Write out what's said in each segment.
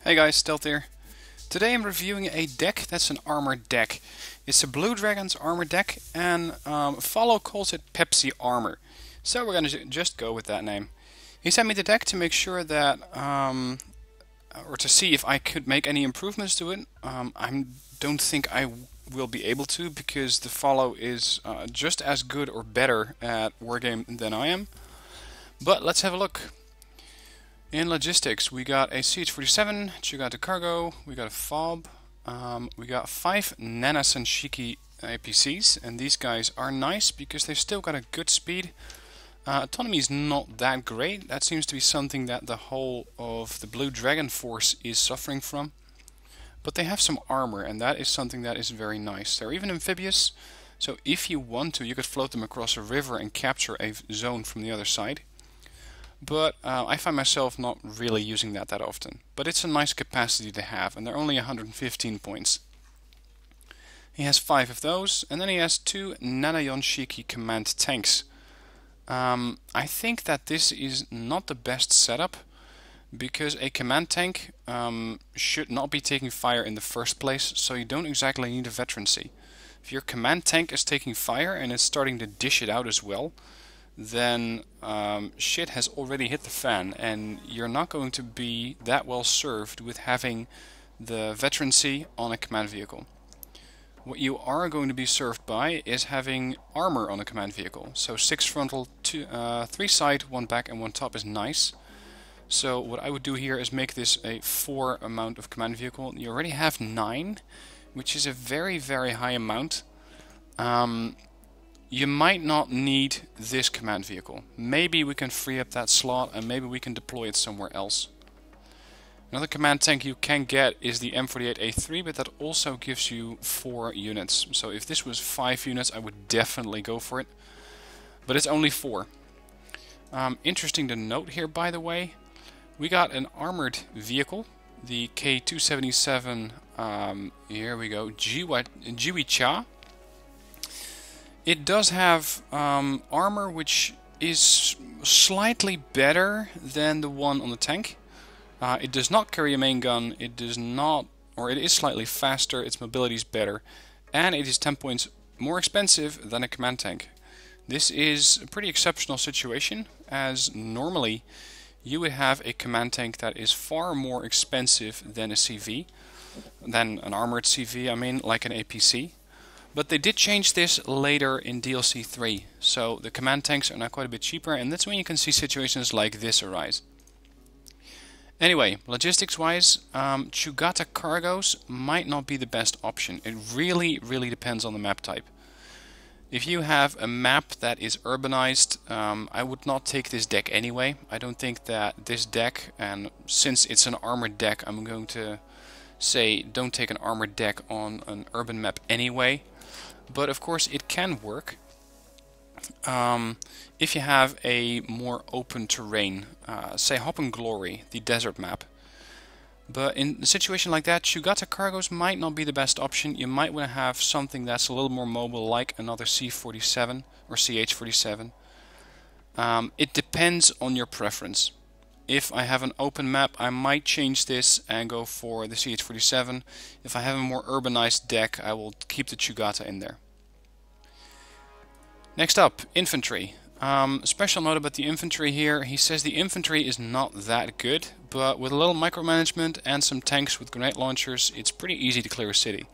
Hey guys, Stealth here. Today I'm reviewing a deck that's an armor deck. It's a Bluedragons Armor deck, and Falo calls it Pepsi Armor. So we're going to just go with that name. He sent me the deck to make sure that, or to see if I could make any improvements to it. I don't think I will be able to, because the Falo is just as good or better at Wargame than I am. But let's have a look. In logistics, we got a CH-47, Chugata cargo, we got a fob, we got 5 Nana Senshiki APCs, and these guys are nice because they've still got a good speed. Autonomy is not that great. That seems to be something that the whole of the Blue Dragon force is suffering from. But they have some armor, and that is something that is very nice. They're even amphibious, so if you want to, you could float them across a river and capture a zone from the other side. But I find myself not really using that often. But it's a nice capacity to have, and they're only 115 points. He has 5 of those, and then he has 2 Nanayon Shiki command tanks. I think that this is not the best setup, because a command tank should not be taking fire in the first place, so you don't exactly need a veterancy. If your command tank is taking fire and is starting to dish it out as well, then shit has already hit the fan, and you're not going to be that well served with having the veterancy on a command vehicle. What you are going to be served by is having armor on a command vehicle. So 6 frontal, 3 side, 1 back and 1 top is nice. So what I would do here is make this a 4 amount of command vehicle. You already have 9, which is a very high amount. You might not need this command vehicle. Maybe we can free up that slot and maybe we can deploy it somewhere else. Another command tank you can get is the M48A3, but that also gives you 4 units. So if this was 5 units, I would definitely go for it. But it's only 4. Interesting to note here, by the way, we got an armored vehicle, the K277, here we go, Jiwicha. It does have armor which is slightly better than the one on the tank. It does not carry a main gun, it does not, or it is slightly faster, its mobility is better, and it is 10 points more expensive than a command tank. This is a pretty exceptional situation, as normally you would have a command tank that is far more expensive than a CV, than an armored CV, I mean, like an APC. But they did change this later in DLC 3, so the command tanks are now quite a bit cheaper, and that's when you can see situations like this arise. Anyway, logistics wise, Chugata cargoes might not be the best option. It really depends on the map type. If you have a map that is urbanized, I would not take this deck anyway. I don't think that this deck, and since it's an armored deck, I'm going to say don't take an armored deck on an urban map anyway. But of course it can work if you have a more open terrain, say Hop and Glory, the desert map. But in a situation like that, Chugata cargoes might not be the best option. You might want to have something that's a little more mobile, like another C47 or CH47. It depends on your preference. If I have an open map, I might change this and go for the CH47. If I have a more urbanized deck, I will keep the Chugata in there. Next up, infantry. Special note about the infantry here, he says the infantry is not that good, but with a little micromanagement and some tanks with grenade launchers, it's pretty easy to clear a city.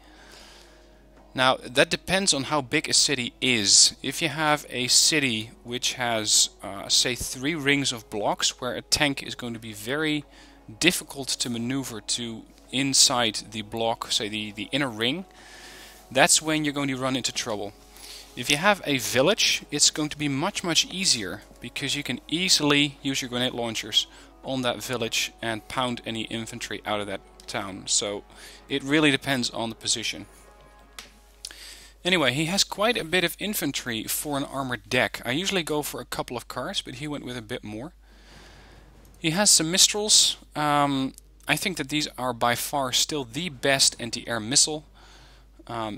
Now, that depends on how big a city is. If you have a city which has, say, 3 rings of blocks, where a tank is going to be very difficult to maneuver to inside the block, say the inner ring, that's when you're going to run into trouble. If you have a village, it's going to be much easier, because you can easily use your grenade launchers on that village and pound any infantry out of that town. So it really depends on the position. Anyway, he has quite a bit of infantry for an armored deck. I usually go for a couple of cars, but he went with a bit more. He has some Mistrals. I think that these are by far still the best anti-air missile.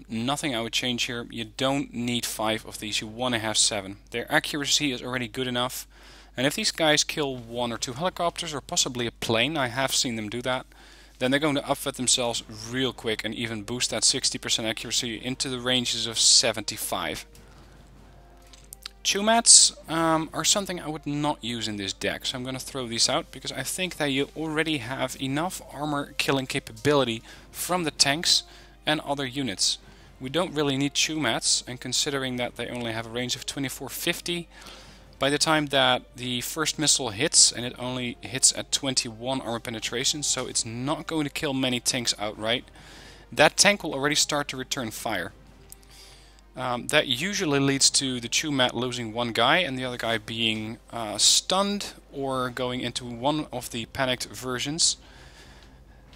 Nothing I would change here. You don't need 5 of these, you want to have 7. Their accuracy is already good enough. And if these guys kill 1 or 2 helicopters or possibly a plane, I have seen them do that, then they're going to upfit themselves real quick and even boost that 60% accuracy into the ranges of 75. Chew mats are something I would not use in this deck, so I'm going to throw these out because I think that you already have enough armor killing capability from the tanks and other units. We don't really need chew mats, and considering that they only have a range of 2450, by the time that the first missile hits, and it only hits at 21 armor penetration, so it's not going to kill many tanks outright, that tank will already start to return fire. That usually leads to the chew mat losing one guy and the other guy being stunned or going into one of the panicked versions.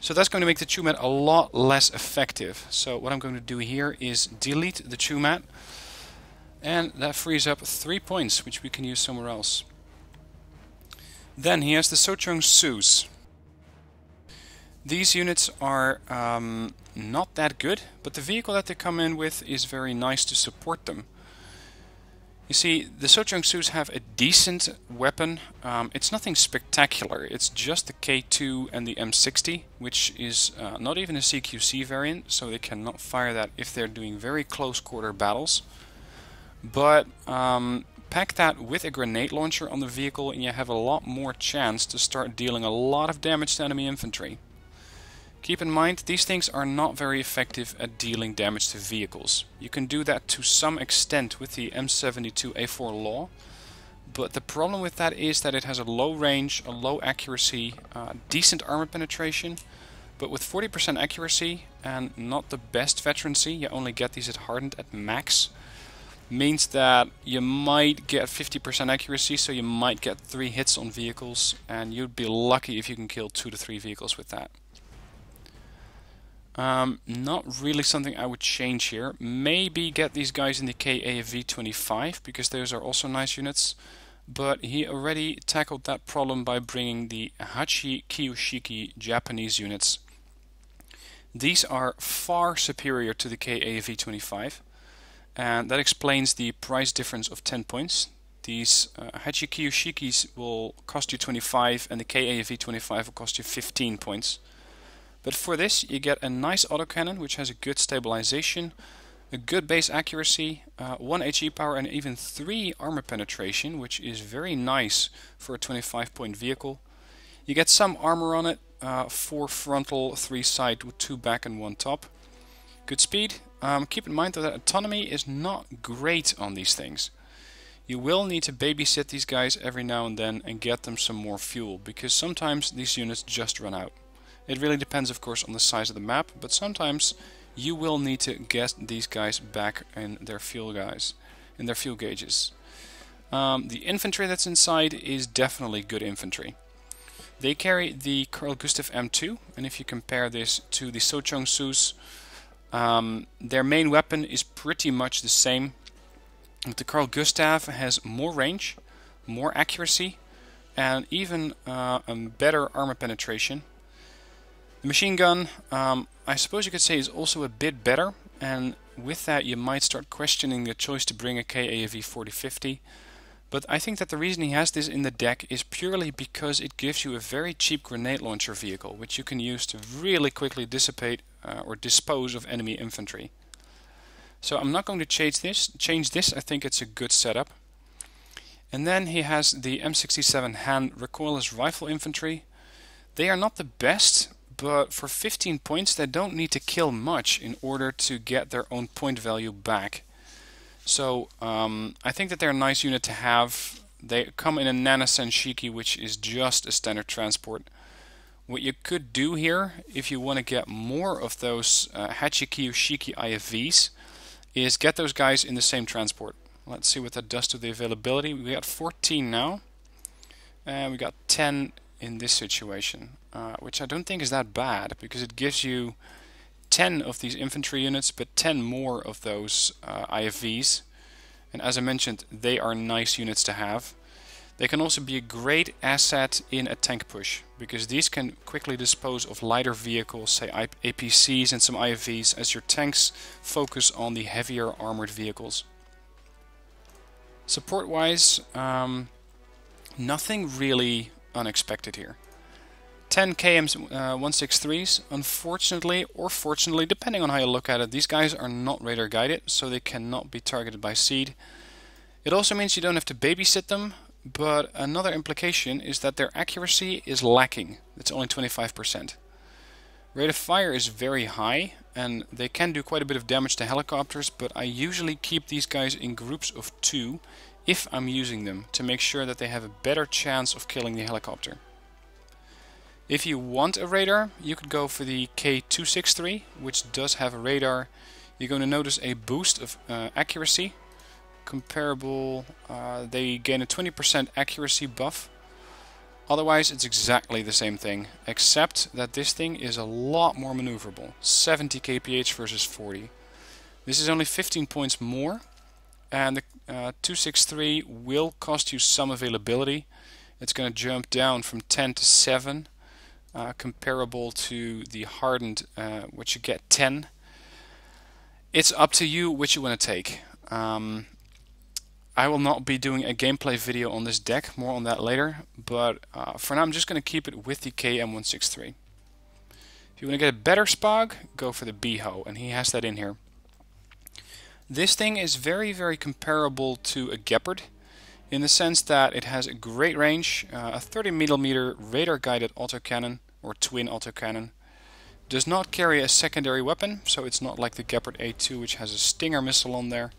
So that's going to make the chew mat a lot less effective. So what I'm going to do here is delete the chew mat. And that frees up 3 points, which we can use somewhere else. Then he has the Sochong Sus. These units are not that good, but the vehicle that they come in with is very nice to support them. You see, the Sochong Sus have a decent weapon. It's nothing spectacular. It's just the K2 and the M60, which is not even a CQC variant, so they cannot fire that if they're doing very close quarter battles. But pack that with a grenade launcher on the vehicle and you have a lot more chance to start dealing a lot of damage to enemy infantry. Keep in mind, these things are not very effective at dealing damage to vehicles. You can do that to some extent with the M72A4 Law, but the problem with that is that it has a low range, a low accuracy, decent armor penetration, but with 40% accuracy and not the best veterancy, you only get these at hardened at max. Means that you might get 50% accuracy, so you might get 3 hits on vehicles, and you'd be lucky if you can kill 2 to 3 vehicles with that. Not really something I would change here. Maybe get these guys in the KAV-25, because those are also nice units, but he already tackled that problem by bringing the Hachi Kiyoshiki Japanese units. These are far superior to the KAV-25. And that explains the price difference of 10 points. These Hachi Kiyoshikis will cost you 25 and the KAV-25 will cost you 15 points. But for this you get a nice autocannon which has a good stabilization, a good base accuracy, 1 HE power and even 3 armor penetration, which is very nice for a 25 point vehicle. You get some armor on it, 4 frontal, 3 side with 2 back and 1 top. Good speed. Keep in mind though that autonomy is not great on these things. You will need to babysit these guys every now and then and get them some more fuel, because sometimes these units just run out. It really depends of course on the size of the map, but sometimes you will need to get these guys back in their fuel gauges. The infantry that's inside is definitely good infantry. They carry the Carl Gustaf M2, and if you compare this to the Sochong Sus, their main weapon is pretty much the same. The Carl Gustaf has more range, more accuracy, and even a better armor penetration. The machine gun, I suppose you could say, is also a bit better, and with that you might start questioning the choice to bring a KAV-4050. But I think that the reason he has this in the deck is purely because it gives you a very cheap grenade launcher vehicle, which you can use to really quickly dissipate or dispose of enemy infantry. So I'm not going to change this. I think it's a good setup. And then he has the M67 Han recoilless rifle infantry. They are not the best, but for 15 points they don't need to kill much in order to get their own point value back. So I think that they're a nice unit to have. They come in a Nana Senshiki, which is just a standard transport. What you could do here, if you want to get more of those Hachi Kiyoshiki IFVs, is get those guys in the same transport. Let's see what that does to the availability. We got 14 now, and we got 10 in this situation, which I don't think is that bad, because it gives you 10 of these infantry units, but 10 more of those IFVs. And as I mentioned, they are nice units to have. They can also be a great asset in a tank push, because these can quickly dispose of lighter vehicles, say APCs and some IFVs, as your tanks focus on the heavier armored vehicles. Support-wise, nothing really unexpected here. 10 KM 163s. Unfortunately, or fortunately, depending on how you look at it, these guys are not radar guided, so they cannot be targeted by seed. It also means you don't have to babysit them, but another implication is that their accuracy is lacking. It's only 25%. Rate of fire is very high, and they can do quite a bit of damage to helicopters, but I usually keep these guys in groups of 2 if I'm using them, to make sure that they have a better chance of killing the helicopter. If you want a radar, you could go for the K263, which does have a radar. You're going to notice a boost of accuracy. Comparable, they gain a 20% accuracy buff. Otherwise it's exactly the same thing, except that this thing is a lot more maneuverable. 70 kph versus 40. This is only 15 points more, and the 263 will cost you some availability. It's going to jump down from 10 to 7, comparable to the hardened, which you get 10. It's up to you which you want to take. I will not be doing a gameplay video on this deck, more on that later, but for now I'm just going to keep it with the KM163. If you want to get a better Spog, go for the Beho, and he has that in here. This thing is very, very comparable to a Gepard, in the sense that it has a great range, a 30mm radar guided autocannon, or twin autocannon. Does not carry a secondary weapon, so it's not like the Gepard A2, which has a Stinger missile on there.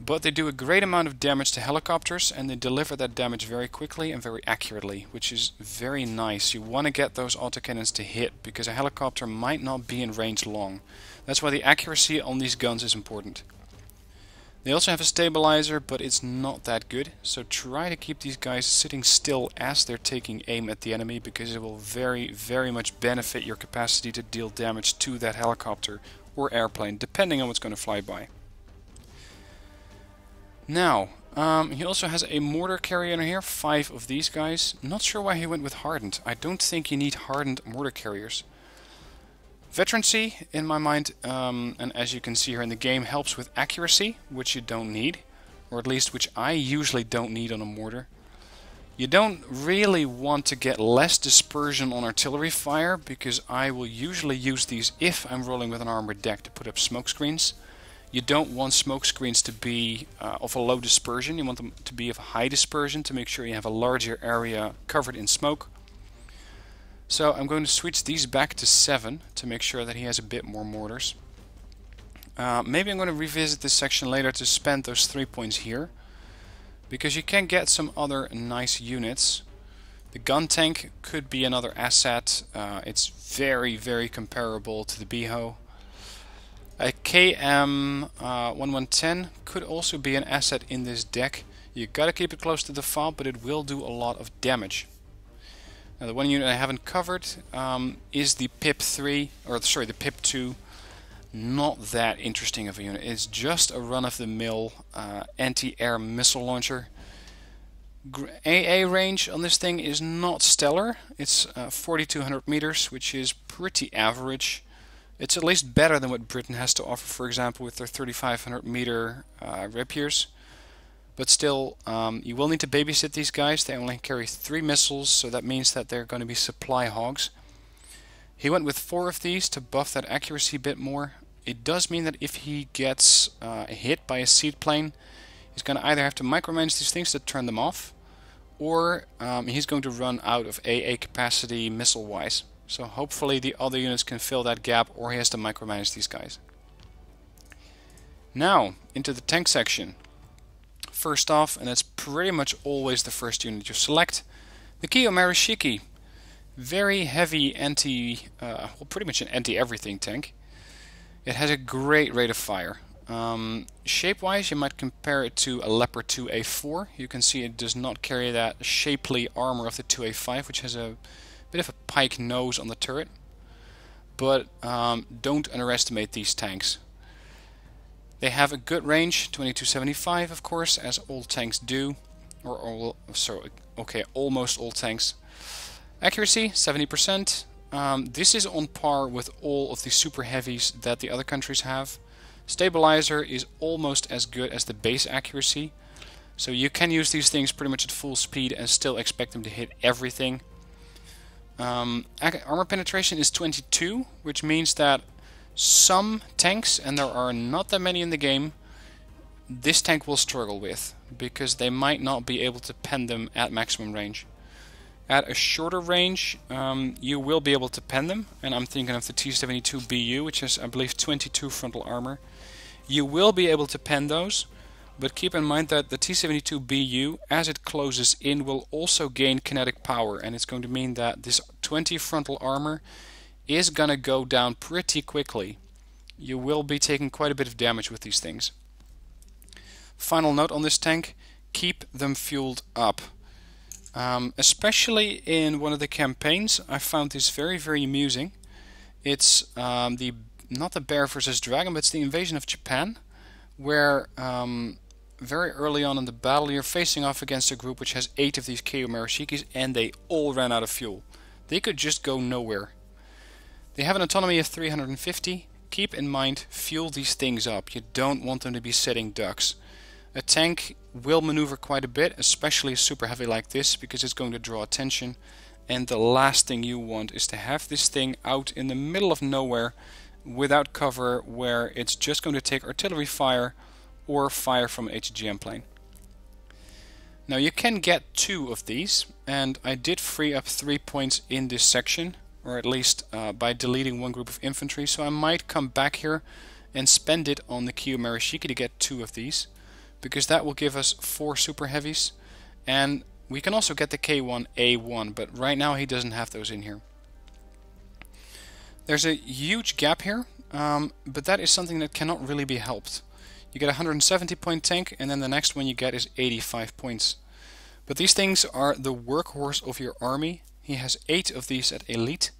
But they do a great amount of damage to helicopters, and they deliver that damage very quickly and very accurately, which is very nice. You want to get those autocannons to hit, because a helicopter might not be in range long. That's why the accuracy on these guns is important. They also have a stabilizer, but it's not that good, so try to keep these guys sitting still as they're taking aim at the enemy, because it will very, very much benefit your capacity to deal damage to that helicopter or airplane, depending on what's going to fly by. Now, he also has a mortar carrier in here, 5 of these guys. Not sure why he went with hardened. I don't think you need hardened mortar carriers. Veterancy, in my mind, and as you can see here in the game, helps with accuracy, which you don't need. Or at least which I usually don't need on a mortar. You don't really want to get less dispersion on artillery fire, because I will usually use these if I'm rolling with an armored deck to put up smoke screens. You don't want smoke screens to be of a low dispersion. You want them to be of high dispersion to make sure you have a larger area covered in smoke. So I'm going to switch these back to 7 to make sure that he has a bit more mortars. Maybe I'm going to revisit this section later to spend those 3 points here, because you can get some other nice units. The gun tank could be another asset. It's very, very comparable to the Beho. A KM1110 could also be an asset in this deck. You gotta keep it close to the file, but it will do a lot of damage. Now the one unit I haven't covered is the PIP-3, or sorry, the PIP-2. Not that interesting of a unit. It's just a run-of-the-mill anti-air missile launcher. AA range on this thing is not stellar. It's 4,200 meters, which is pretty average. It's at least better than what Britain has to offer, for example, with their 3,500 meter rapiers. But still, you will need to babysit these guys. They only carry 3 missiles, so that means that they're going to be supply hogs. He went with 4 of these to buff that accuracy a bit more. It does mean that if he gets hit by a seed plane, he's going to either have to micromanage these things to turn them off, or he's going to run out of AA capacity missile-wise. So hopefully the other units can fill that gap, or he has to micromanage these guys. Now, into the tank section. First off, and that's pretty much always the first unit you select, the Kiyomarishiki. Very heavy anti, well, pretty much an anti-everything tank. It has a great rate of fire. Shape-wise, you might compare it to a Leopard 2A4. You can see it does not carry that shapely armor of the 2A5, which has a bit of a pike nose on the turret. But don't underestimate these tanks. They have a good range, 2275 of course, as all tanks do. Or all, sorry, okay, almost all tanks. Accuracy, 70%. This is on par with all of the super heavies that the other countries have. Stabilizer is almost as good as the base accuracy. So you can use these things pretty much at full speed and still expect them to hit everything. armor penetration is 22, which means that some tanks, and there are not that many in the game, this tank will struggle with, because they might not be able to pen them at maximum range. At a shorter range, you will be able to pen them, and I'm thinking of the T-72BU, which is, I believe, 22 frontal armor. You will be able to pen those, but keep in mind that the T-72BU, as it closes in, will also gain kinetic power, and it's going to mean that this 20 frontal armor is gonna go down pretty quickly. You will be taking quite a bit of damage with these things. Final note on this tank, keep them fueled up. Especially in one of the campaigns, I found this very, very amusing. It's not the Bear versus Dragon, but it's the Invasion of Japan, where very early on in the battle you're facing off against a group which has 8 of these Keijo Marashikis, and they all ran out of fuel. They could just go nowhere. They have an autonomy of 350. Keep in mind, fuel these things up. You don't want them to be sitting ducks. A tank will maneuver quite a bit, especially a super heavy like this, because it's going to draw attention, and the last thing you want is to have this thing out in the middle of nowhere without cover, where it's just going to take artillery fire or fire from an HGM plane. Now you can get 2 of these, and I did free up 3 points in this section, or at least by deleting one group of infantry, so I might come back here and spend it on the Keijo Marashiki to get 2 of these, because that will give us 4 super heavies, and we can also get the K1A1, but right now he doesn't have those in here. There's a huge gap here, but that is something that cannot really be helped. You get a 170 point tank, and then the next one you get is 85 points. But these things are the workhorse of your army. He has 8 of these at Elite.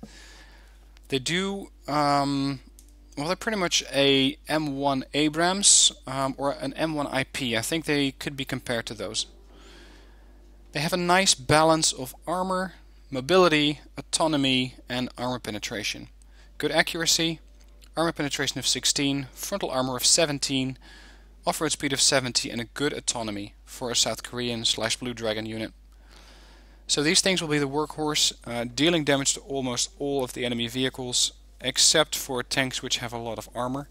They do, well, they're pretty much a M1 Abrams or an M1 IP. I think they could be compared to those. They have a nice balance of armor, mobility, autonomy, and armor penetration. Good accuracy, armor penetration of 16, frontal armor of 17, off-road speed of 70, and a good autonomy for a South Korean / Blue Dragon unit. So these things will be the workhorse, dealing damage to almost all of the enemy vehicles, except for tanks which have a lot of armor.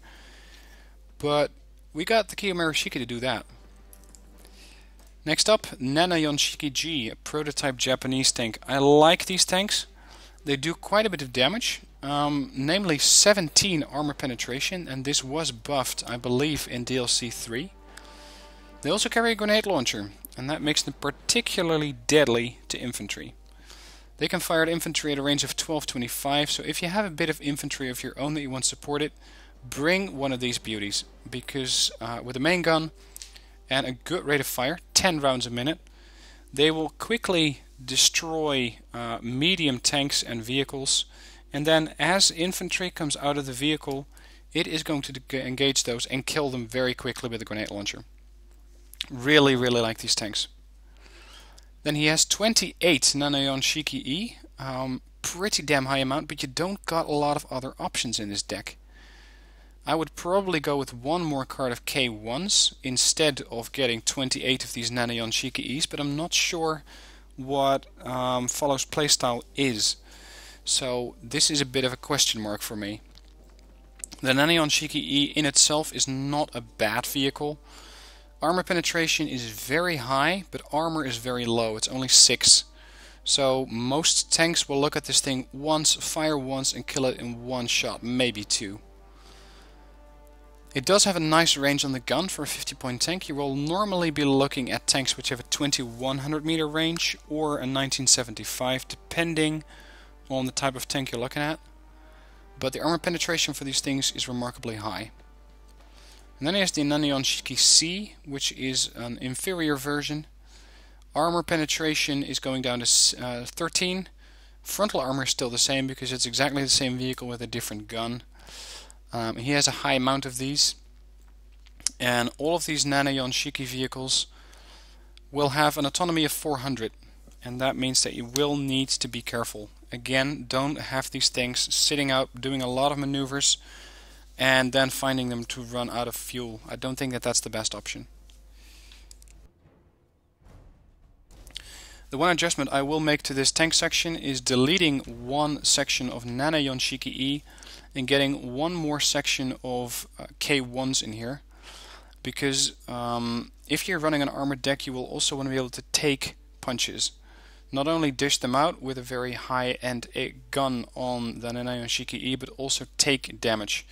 But we got the Keijo Marashiki to do that. Next up, Nanayonshiki G, a prototype Japanese tank. I like these tanks. They do quite a bit of damage, namely 17 armor penetration, and this was buffed, I believe, in DLC 3. They also carry a grenade launcher, and that makes them particularly deadly to infantry. They can fire at infantry at a range of 1225, so if you have a bit of infantry of your own that you want supported, bring one of these beauties, because with a main gun and a good rate of fire, 10 rounds a minute, they will quickly destroy medium tanks and vehicles, and then as infantry comes out of the vehicle, it is going to engage those and kill them very quickly with a grenade launcher. Really, really like these tanks. Then he has 28 Nanayonshiki E, pretty damn high amount, but you don't got a lot of other options in this deck. I would probably go with one more card of K1s instead of getting 28 of these Nanayonshiki E's, but I'm not sure what Falo's playstyle is. So this is a bit of a question mark for me. The Nanayonshiki E in itself is not a bad vehicle. Armor penetration is very high, but armor is very low. It's only 6. So most tanks will look at this thing once, fire once, and kill it in one shot, maybe 2. It does have a nice range on the gun for a 50 point tank. You will normally be looking at tanks which have a 2100 meter range or a 1975, depending on the type of tank you're looking at. But the armor penetration for these things is remarkably high. And then he has the Nanayonshiki C, which is an inferior version. Armor penetration is going down to 13. Frontal armor is still the same because it's exactly the same vehicle with a different gun. He has a high amount of these, and all of these Nanayonshiki vehicles will have an autonomy of 400, and that means that you will need to be careful. Again, don't have these things sitting out doing a lot of maneuvers and then finding them to run out of fuel. I don't think that that's the best option. The one adjustment I will make to this tank section is deleting one section of Nana Yonshiki E and getting one more section of K1s in here, because if you're running an armored deck you will also want to be able to take punches. Not only dish them out with a very high-end gun on the Nana Yonshiki E, but also take damage.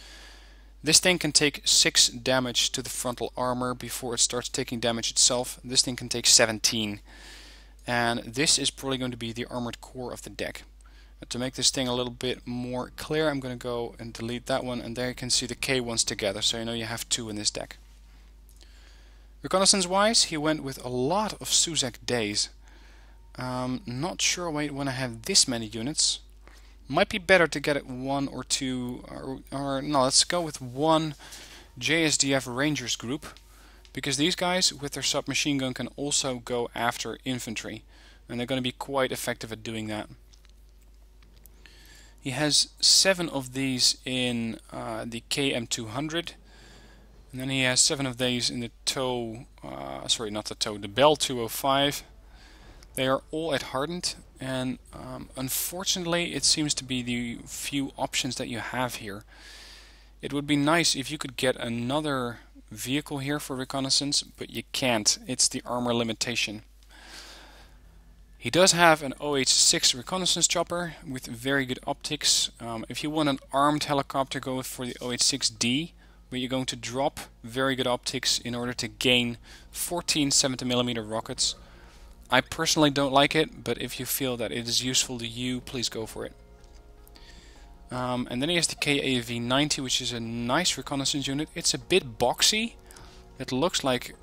This thing can take 6 damage to the frontal armor before it starts taking damage itself. This thing can take 17. And this is probably going to be the armored core of the deck. But to make this thing a little bit more clear, I'm going to go and delete that one, and there you can see the K1s together, so you know you have 2 in this deck. Reconnaissance wise, he went with a lot of Suzak days. Not sure why you want to have this many units. Might be better to get it 1 or 2, or no, let's go with 1 JSDF Rangers group, because these guys with their submachine gun can also go after infantry, and they're going to be quite effective at doing that. He has 7 of these in the KM200, and then he has 7 of these in the the Bell 205. They are all at hardened, and unfortunately it seems to be the few options that you have here. It would be nice if you could get another vehicle here for reconnaissance, but you can't. It's the armor limitation. He does have an OH-6 reconnaissance chopper with very good optics. If you want an armed helicopter, go for the OH-6D, where you're going to drop very good optics in order to gain 14 70mm rockets. I personally don't like it, but if you feel that it is useful to you, please go for it. And then he has the KAV-90, which is a nice reconnaissance unit. It's a bit boxy. It looks like,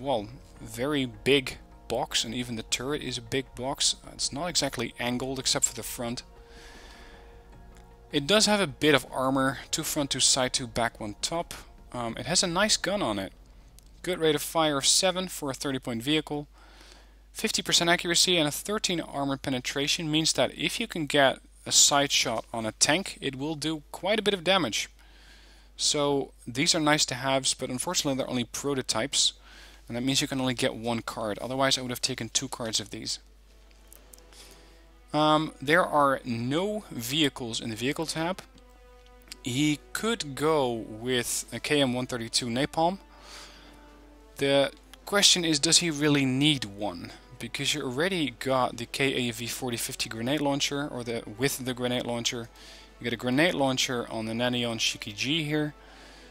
well, very big box, and even the turret is a big box. It's not exactly angled except for the front. It does have a bit of armor, 2 front, 2 side, 2 back, 1 top. It has a nice gun on it. Good rate of fire of 7 for a 30-point vehicle. 50% accuracy and a 13 armor penetration means that if you can get a side shot on a tank, it will do quite a bit of damage. So these are nice to haves, but unfortunately they're only prototypes, and that means you can only get 1 card. Otherwise I would have taken 2 cards of these. There are no vehicles in the vehicle tab. He could go with a KM132 Napalm. The question is, does he really need one? Because you already got the KAV-4050 grenade launcher, or with the grenade launcher. You get a grenade launcher on the Nana Yonshiki G here,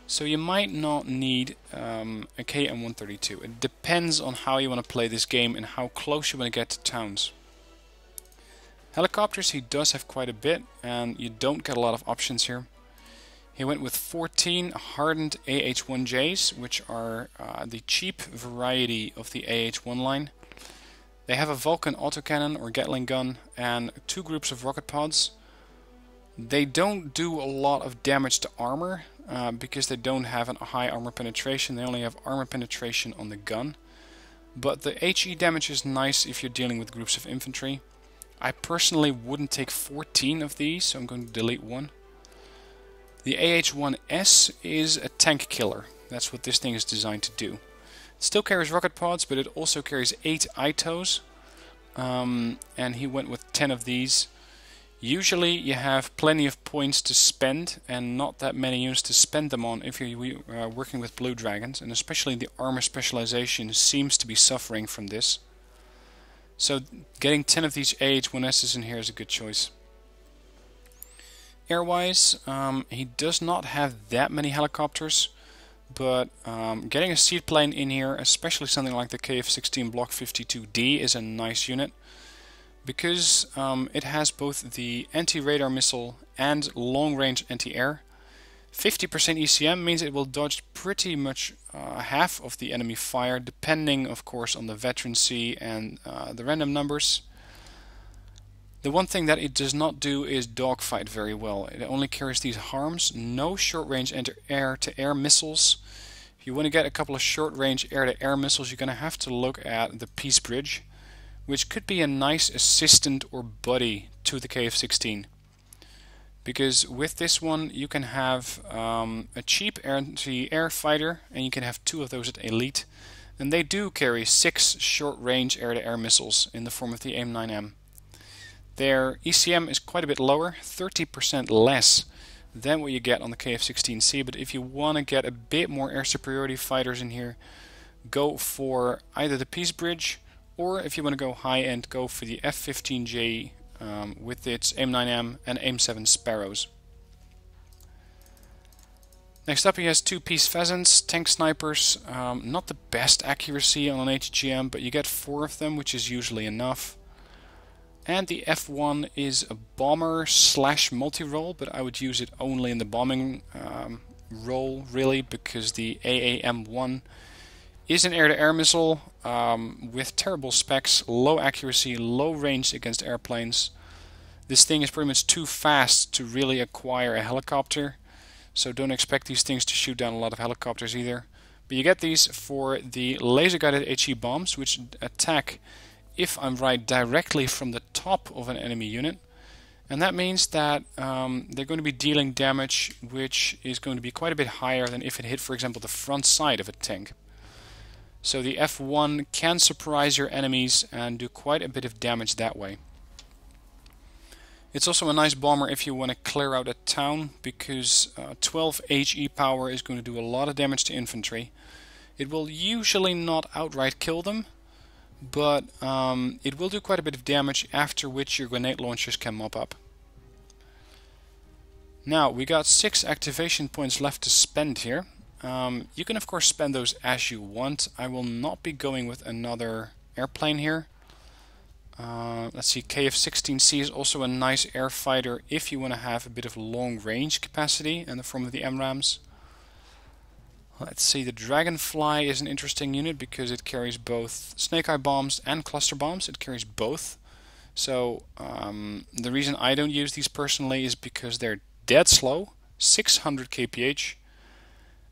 so you might not need a KM132. It depends on how you want to play this game and how close you want to get to towns. Helicopters he does have quite a bit, and you don't get a lot of options here. He went with 14 hardened AH-1Js, which are the cheap variety of the AH-1 line. They have a Vulcan autocannon or Gatling gun and 2 groups of rocket pods. They don't do a lot of damage to armor because they don't have a high armor penetration. They only have armor penetration on the gun. But the HE damage is nice if you're dealing with groups of infantry. I personally wouldn't take 14 of these, so I'm going to delete 1. The AH-1S is a tank killer. That's what this thing is designed to do. It still carries rocket pods, but it also carries 8 ITOs. And he went with 10 of these. Usually you have plenty of points to spend and not that many units to spend them on if you're working with Blue Dragons, and especially the armor specialization seems to be suffering from this. So getting 10 of these AH-1Ss in here is a good choice. Airwise, he does not have that many helicopters, but getting a seaplane in here, especially something like the KF-16 Block 52D, is a nice unit, because it has both the anti-radar missile and long-range anti-air. 50% ECM means it will dodge pretty much half of the enemy fire, depending of course on the veterancy and the random numbers. The one thing that it does not do is dogfight very well. It only carries these harms, no short-range air-to-air missiles. If you want to get a couple of short-range air-to-air missiles, you're going to have to look at the Peace Bridge, which could be a nice assistant or buddy to the KF-16. Because with this one you can have a cheap anti-air fighter, and you can have 2 of those at elite, And they do carry 6 short-range air-to-air missiles in the form of the AIM-9M. Their ECM is quite a bit lower, 30% less than what you get on the KF-16C, but if you want to get a bit more air superiority fighters in here, go for either the Peace Bridge, or if you want to go high-end, go for the F-15J with its AIM-9M and AIM-7 Sparrows. Next up he has 2 Peace Pheasants, tank snipers, not the best accuracy on an HGM, but you get 4 of them, which is usually enough. And the F1 is a bomber slash multi-role, but I would use it only in the bombing role, really, because the AAM-1 is an air-to-air missile with terrible specs, low accuracy, low range against airplanes. This thing is pretty much too fast to really acquire a helicopter, so don't expect these things to shoot down a lot of helicopters either. But you get these for the laser-guided HE bombs, which attack, if I'm right, directly from the top of an enemy unit. And that means that they're going to be dealing damage which is going to be quite a bit higher than if it hit, for example, the front side of a tank. So the F1 can surprise your enemies and do quite a bit of damage that way. It's also a nice bomber if you want to clear out a town, because 12 HE power is going to do a lot of damage to infantry. It will usually not outright kill them, but it will do quite a bit of damage, after which your grenade launchers can mop up. Now, we got 6 activation points left to spend here. You can of course spend those as you want. I will not be going with another airplane here. Let's see, KF-16C is also a nice air fighter if you want to have a bit of long range capacity in the form of the MRAMs. Let's see, the Dragonfly is an interesting unit because it carries both snake eye bombs and cluster bombs. It carries both. So the reason I don't use these personally is because they're dead slow, 600 kph,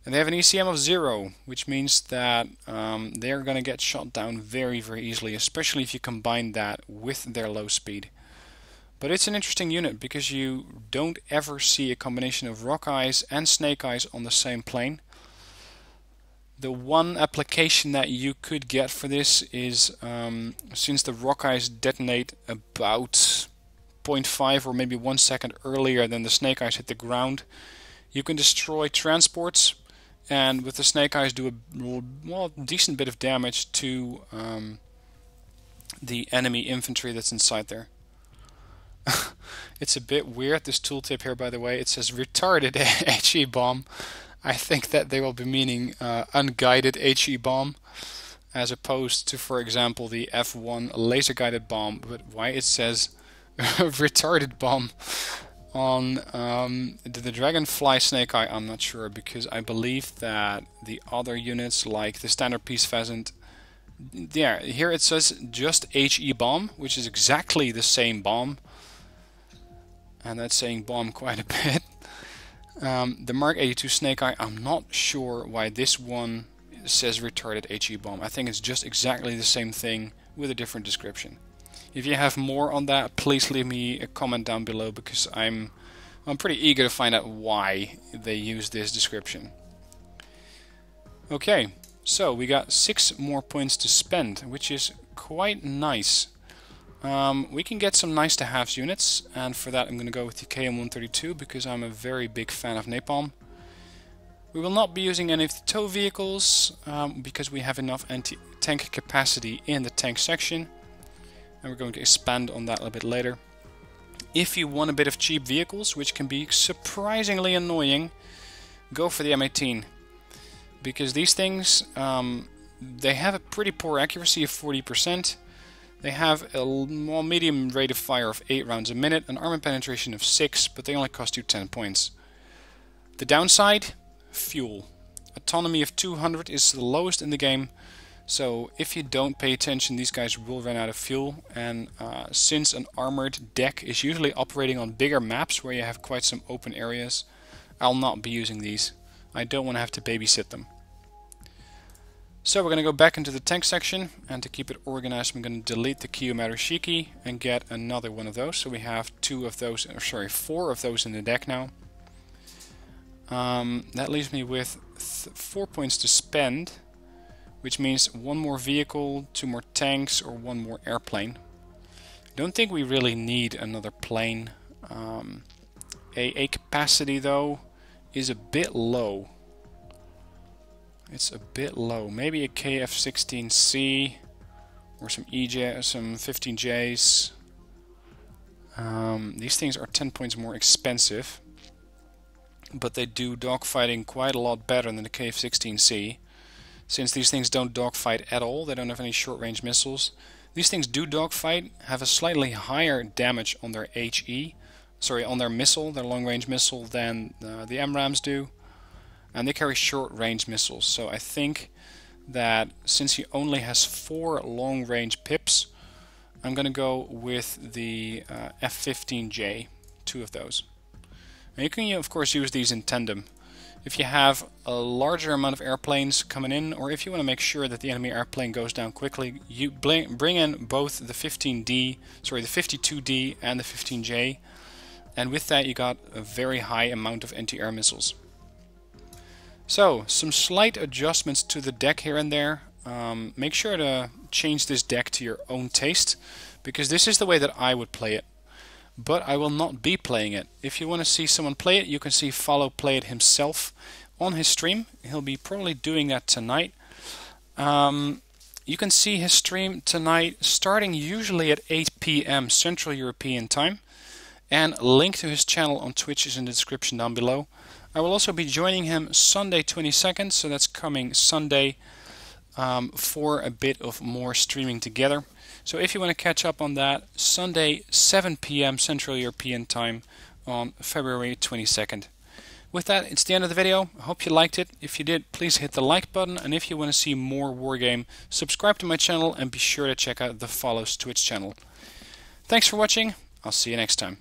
and they have an ECM of 0, which means that they're going to get shot down very, very easily, especially if you combine that with their low speed. But it's an interesting unit because you don't ever see a combination of rock eyes and snake eyes on the same plane. The one application that you could get for this is, since the rock eyes detonate about 0.5 or maybe 1 second earlier than the snake eyes hit the ground, you can destroy transports, and with the snake eyes do a decent bit of damage to the enemy infantry that's inside there. It's a bit weird, this tooltip here, by the way. It says retarded HE bomb. I think that they will be meaning unguided HE bomb, as opposed to, for example, the F1 laser guided bomb. But why it says retarded bomb on the Dragonfly snake eye, I'm not sure, because I believe that the other units, like the standard Peace Pheasant, yeah, here it says just HE bomb, which is exactly the same bomb, and that's saying bomb quite a bit. The Mark 82 snake eye, I'm not sure why this one says retarded HE bomb. I think it's just exactly the same thing with a different description. If you have more on that, please leave me a comment down below, because I'm pretty eager to find out why they use this description. Okay, so we got 6 more points to spend, which is quite nice. We can get some nice to haves units, and for that I'm going to go with the KM-132 because I'm a very big fan of napalm. We will not be using any of the tow vehicles because we have enough anti-tank capacity in the tank section, and we're going to expand on that a little bit later. If you want a bit of cheap vehicles, which can be surprisingly annoying, go for the M18, because these things, they have a pretty poor accuracy of 40%. They have a more medium rate of fire of 8 rounds a minute, an armor penetration of 6, but they only cost you 10 points. The downside? Fuel. Autonomy of 200 is the lowest in the game, so if you don't pay attention, these guys will run out of fuel. And since an armored deck is usually operating on bigger maps where you have quite some open areas, I'll not be using these. I don't want to have to babysit them. So we're going to go back into the tank section, and to keep it organized I'm going to delete the Kiyomaru Shiki and get another one of those. So we have 4 of those in the deck now. That leaves me with 4 points to spend, which means one more vehicle, 2 more tanks, or 1 more airplane. Don't think we really need another plane. A capacity though is a bit low. It's a bit low. Maybe a KF-16C or some EJ, some 15Js. These things are 10 points more expensive, but they do dogfighting quite a lot better than the KF-16C. Since these things don't dogfight at all, they don't have any short-range missiles. These things do dogfight, have a slightly higher damage on their on their missile, their long-range missile, than the MRAMs do. And they carry short-range missiles, so I think that since he only has 4 long-range pips, I'm going to go with the F-15J, 2 of those. And you can, of course, use these in tandem. If you have a larger amount of airplanes coming in, or if you want to make sure that the enemy airplane goes down quickly, you bring in both the 52D and the 15J, and with that you got a very high amount of anti-air missiles. So, some slight adjustments to the deck here and there. Make sure to change this deck to your own taste, because this is the way that I would play it. But I will not be playing it. If you want to see someone play it, you can see Falo play it himself on his stream. He'll be probably doing that tonight. You can see his stream tonight starting usually at 8 PM Central European time. And a link to his channel on Twitch is in the description down below. I will also be joining him Sunday 22nd, so that's coming Sunday, for a bit of more streaming together. So if you want to catch up on that, Sunday 7 PM Central European time on February 22nd. With that, it's the end of the video. I hope you liked it. If you did, please hit the like button, and if you want to see more Wargame, subscribe to my channel and be sure to check out the Falo's Twitch channel. Thanks for watching. I'll see you next time.